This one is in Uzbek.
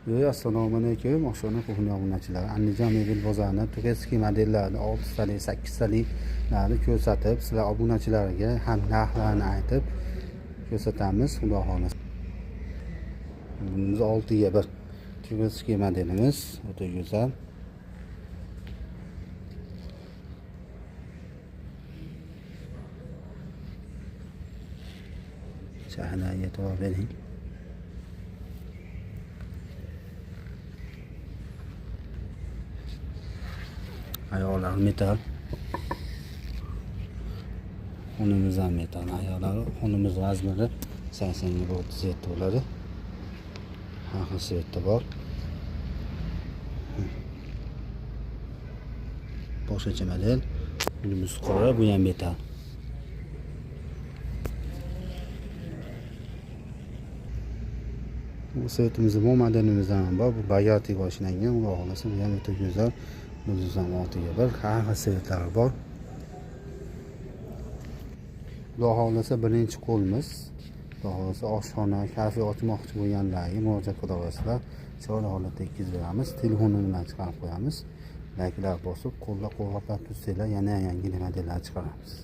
Assalomu alaykum. Oshxona qo'shni obunachilar. Andijon mebel bozorini tureskiy modellarni 6 talik, 8 taliklarni ko'rsatib, sizlar obunachilarga ham narxlarini aytib ko'rsatamiz, xudo xolasa. Bunimiz 6 ga 1 tureskiy modelimiz, o'ta go'zal. Shahnaga e'tibor bering. Ayollar metal. Xonimiz ham metal. Ayollar xonimiz razmeri 80 ga 37 bo'ladi. Har xil svetda bor. Boshqacha model. Bunimiz qora, bu ham metal. Bu svetimizda bu modelimizdan ham bor. Bu Bugatti boshlangan, xudo xolasa bu ham o'ta go'zal. Bunimiz ham 6 ga 1. Har xil svetlari bor. Xudo xolasa birinchi qo'lmiz. Xudo xolasa oshxona, kafe ochmoqchi bo'lganlarga murojaat qila olasizlar. Chiroyli holatda yetkazib beramiz. Telefonini bilan chiqarib qo'yamiz. Layklar bosib, qo'llab-quvvatlab tursanglar, yana yangi modellar chiqaramiz.